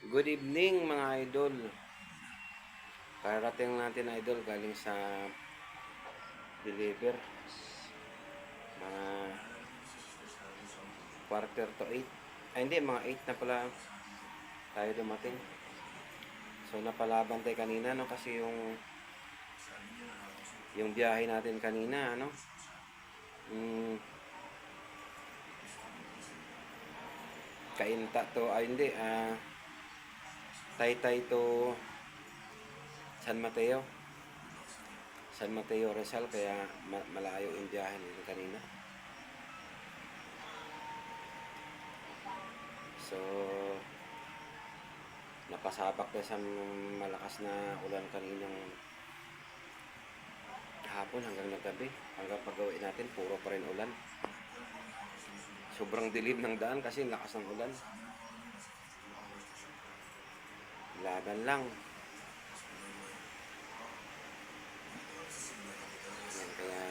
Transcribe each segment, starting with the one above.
Good evening mga idol. Karating natin idol galing sa deliver. Mga quarter to 8. Ay hindi, mga 8 na pala tayo dumating. So napalaban tayo kanina no kasi yung biyahe natin kanina ano. Kainta to ay hindi Taytay to San Mateo. San Mateo Rizal kaya malayo yung biyahe natin kanina. So napasabak tayo sa malakas na ulan kaninang hapon hanggang naggabi. Hanggang pag-uwi natin puro pa rin ulan. Sobrang dilim ng daan kasi lakas ng ulan. Laban lang. Yan, kaya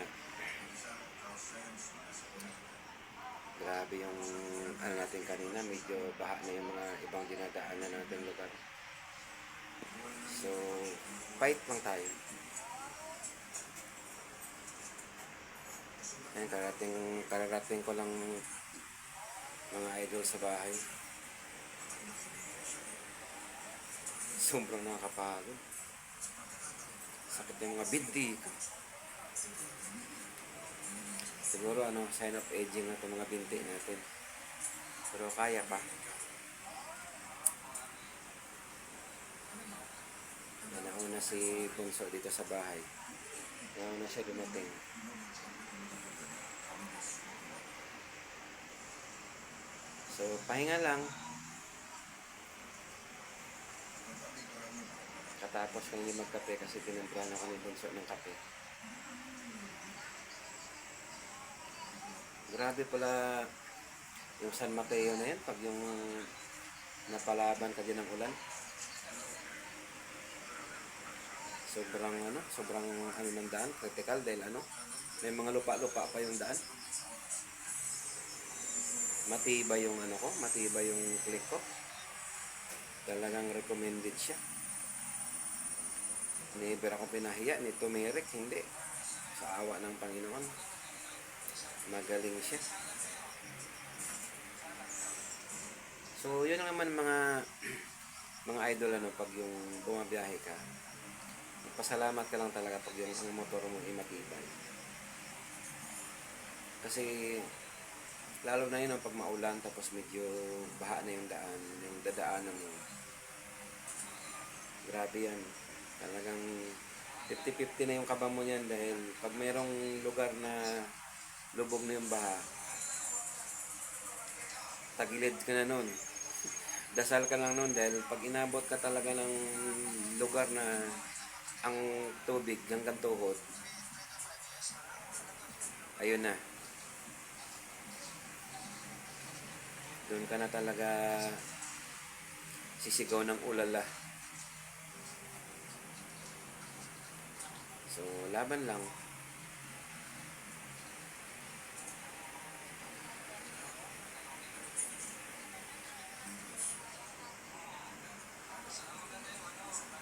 grabe yung ano natin kanina. Medyo baha na yung mga ibang dinadaanan natin lugar. So, fight lang tayo. Yan, kararating ko lang mga idol sa bahay. Sobrang nakakapagod. Sakit yung mga binti ko. Siguro sign of aging na itong mga binti natin. Pero kaya pa. Nauna si Bunso dito sa bahay. Nauna siya dumating. So, pahinga lang. Katapos kong magkape kasi tinumplahan ako ni Bunso ng kape. Grabe pala yung San Mateo na yan pag yung napalaban ka din ng ulan. Sobrang ng daan, critical dahil may mga lupa-lupa pa yung daan. Matibay yung matibay yung click ko. Talagang recommended siya. Never ako pinahiya ni Tumeric, hindi. Sa awa ng Panginoon. Magaling siya. So, yun naman mga idol pag yung bumabiyahe ka. Pasalamat ka lang talaga pag yung ang motor mo ay matibay. Kasi lalo na yun pag maulan tapos medyo baha na yung daan, yung dadaanan mo. Grabe yan. Talagang 50-50 na yung kaba mo yan dahil pag mayroong lugar na lubog na yung baha, tagilid ka na nun. Dasal ka lang nun dahil pag inabot ka talaga ng lugar na ang tubig hanggang tuhod, ayun na. Doon ka na talaga sisigaw ng ulala. So, laban lang.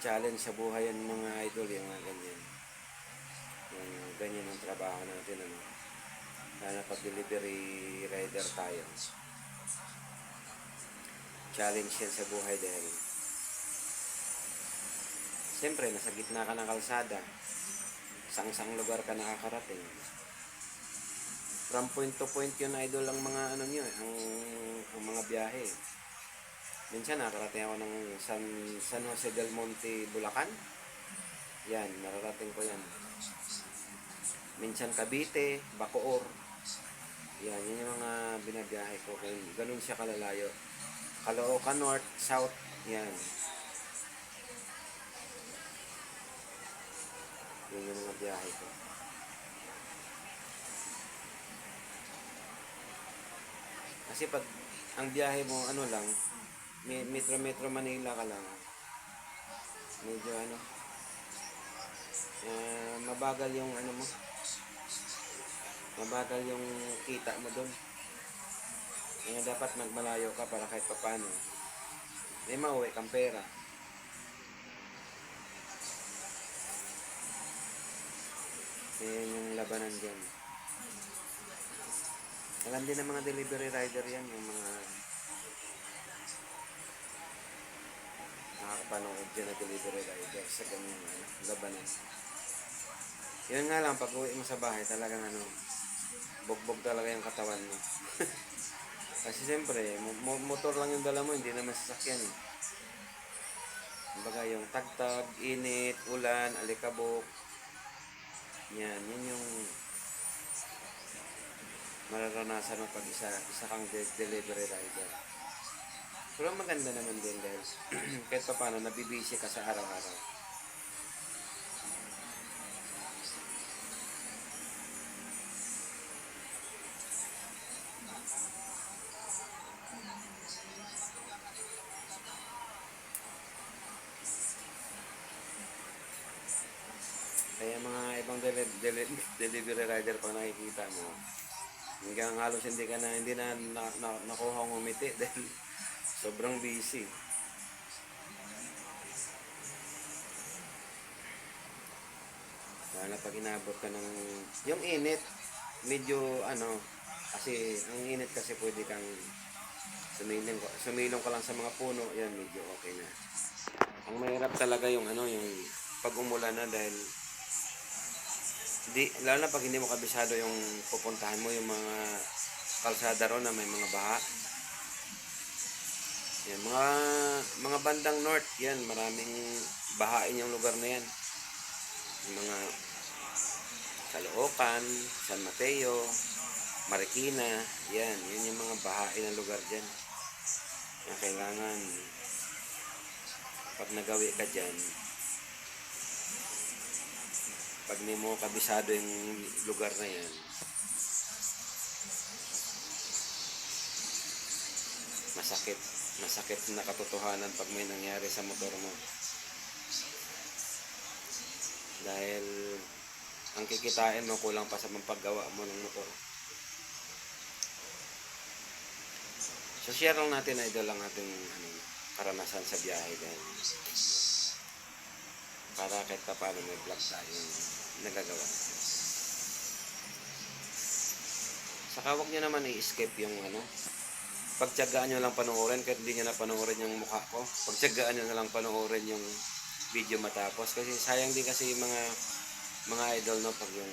Challenge sa buhay yan mga idol, yung mga ganyan. Yung ganyan ang trabaho natin, Lalo pag delivery rider tayo. Challenge yan sa buhay dahil siyempre, nasa gitna ka ng kalsada. Sang lugar ka nakakarating. From point to point yun, idol, ang mga ang mga biyahe. Minsan nakarating ako ng San Jose del Monte, Bulacan. Yan, nararating ko yan. Minsan Cavite, Bacoor. Yan yung mga binabiyahe ko. Kaya ganun siya kalalayo. Caloocan North, South, yan. Yun yung mga biyahe ko. Kasi pag ang biyahe mo lang, Metro Manila ka lang, medyo mabagal yung mabagal yung kita mo doon. Kaya dapat magmalayo ka para kahit papano may mauwi kang pera. Yan yung labanan dyan. Alam din ng mga delivery rider yan, yung mga nakakapanood dyan na delivery rider sa ganyan labanan. Yun nga lang, pag uwi mo sa bahay, talagang bugbog talaga yung katawan mo. Kasi siyempre, motor lang yung dala mo, hindi naman sasakyan eh. Kumbaga yung tagtag, init, ulan, alikabok, yun yung mararanasan mo pag isa kang delivery rider. Pero maganda naman din dahil kahit pa paano nabibisi ka sa araw-araw. Kaya mga ibang delivery rider pag nakikita mo, hanggang halos hindi na nakuha ngumiti dahil sobrang busy. Lalo na pag inabot ka ng yung init, medyo kasi ang init kasi pwede kang sumilong ka lang sa mga puno, yan medyo okay na. Ang mahirap talaga yung yung pag umulan na dahil lalo na pag hindi mo kabisado yung pupuntahan mo, yung mga kalsada ron na may mga baha. Yan, mga bandang north, yan, maraming bahain yung lugar na yan. Yung mga Caloocan, San Mateo, Marikina, yan yung mga bahain ng lugar dyan. Yan, kailangan pag nagawi ka dyan, pag hindi mo kabisado yung lugar na yan, masakit na katotohanan pag may nangyari sa motor mo. Dahil ang kikitain mo kulang pa sa paggawa mo ng motor. So share lang natin, idol, lang ating karanasan sa biyahe din. Para kahit pa paano may vlog tayo nagagawa. Saka huwag nyo naman i-escape yung pagtiyagaan nyo lang panoorin kahit hindi nyo na panoorin yung mukha ko. Pagtiyagaan nyo na lang panoorin yung video matapos. Kasi sayang din kasi yung mga idol, no, pag yung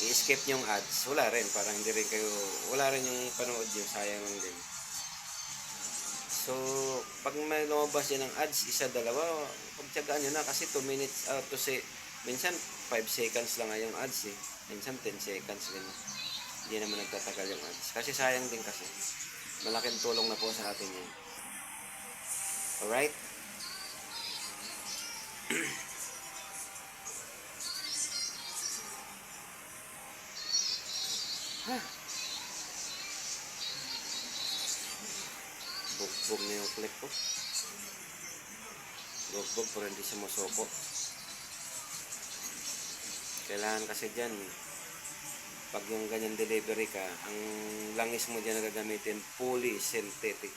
i-escape yung ads, wala rin. Parang hindi rin kayo, wala rin yung panood yun. Sayang lang din. So, pag may lumabas yan ng ads, isa, dalawa, pagtiyagaan nyo na kasi 2 minutes, minsan 5 seconds lang yung ads eh. Minsan 10 seconds din. Hindi naman nagtatagal yung ads. Kasi sayang din kasi. Malaking tulong na po sa atin yun. Alright? Bugbog na yung clip ko. Bugbog pero hindi sumusoko. Kailangan kasi dyan, pag yung ganyan delivery ka, ang langis mo dyan na gagamitin, fully synthetic.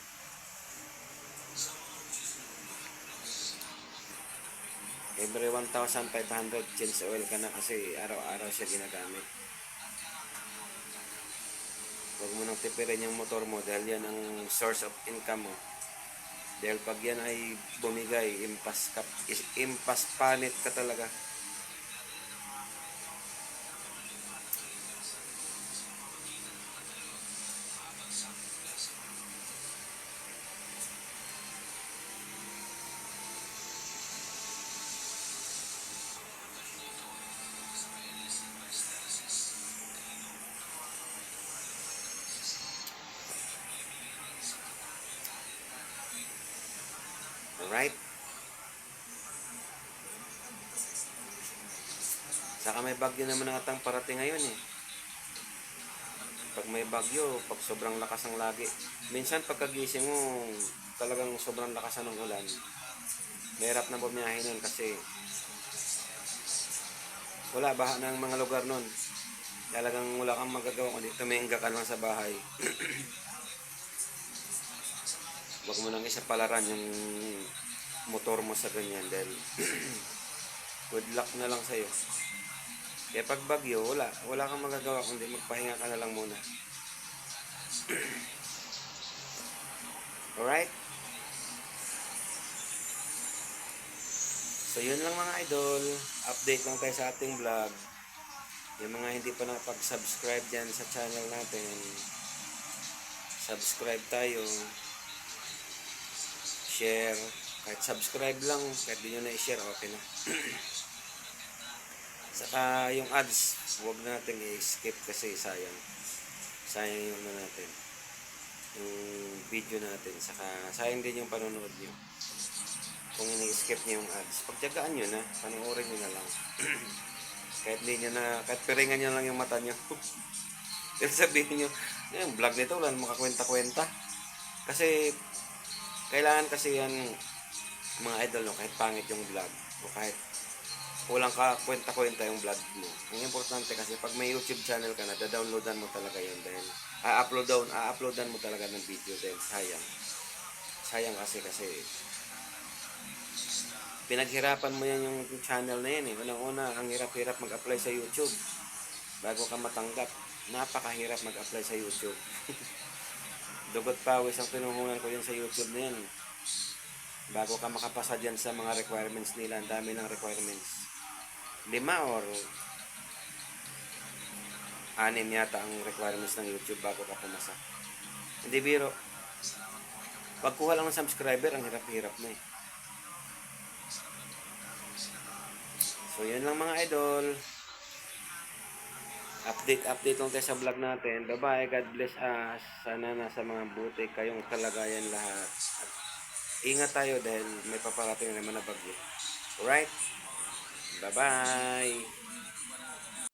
Every 1,500 change oil ka na kasi araw-araw siya ginagamit. Huwag mo nang tipirin yung motor mo dahil yan ang source of income mo. Dahil pag yan ay bumigay, impas panit ka talaga. Alright? Saka may bagyo naman natang parating ngayon eh. Pag may bagyo, pag sobrang lakas ng lagi. Minsan pagkagising mo, talagang sobrang lakas ng ulan. Mahirap na bumiyahe nun kasi wala, baha ng mga lugar nun. Talagang wala kang magagawa kundi tumingga ka lang sa bahay. Huwag mo nang isapalaran yung motor mo sa ganyan dahil good luck na lang sa'yo. Kaya pag bagyo, wala kang magagawa kundi magpahinga ka na lang muna. Alright? So yun lang mga idol, update lang tayo sa ating vlog. Yung mga hindi pa nakapag-subscribe dyan sa channel natin, subscribe tayo, share, kahit subscribe lang, kahit di nyo na i-share, okay na. Saka yung ads, huwag natin i-skip kasi sayang yung natin, yung video natin, saka sayang din yung panonood nyo. Kung ini-skip nyo yung ads, pagtyagaan nyo na, panoorin nyo na lang. Kahit hindi nyo na, kahit piringan nyo lang yung mata nyo. Kasi sabihin nyo, yung vlog nito, wala namang kakwenta-kwenta. Kasi, kailangan kasi yan, mga idol, no, kahit pangit yung vlog, o kahit walang ka kwenta-kwenta yung vlog mo. Ang importante kasi, pag may YouTube channel ka na, da-downloadan mo talaga yun dahil, a-uploadan mo talaga ng video dahil sayang. Sayang kasi, pinaghirapan mo yan yung channel na yan eh. Unang-una, ang hirap-hirap mag-apply sa YouTube. Bago ka matanggap, napakahirap mag-apply sa YouTube. Dugot pawis ang pinuhunan ko yan sa YouTube na yan. Bago ka makapasa dyan sa mga requirements nila, ang dami ng requirements. 5 or 6 yata ang requirements ng YouTube bago ka pumasa. Hindi biro. Pagkuha lang ng subscriber, ang hirap-hirap na eh. So, yun lang mga idol. Update lang tayo sa vlog natin. Bye-bye. God bless us. Sana nasa mga buti kayong kalagayan lahat. At ingat tayo dahil may paparating naman na bagyo. Alright? Bye-bye.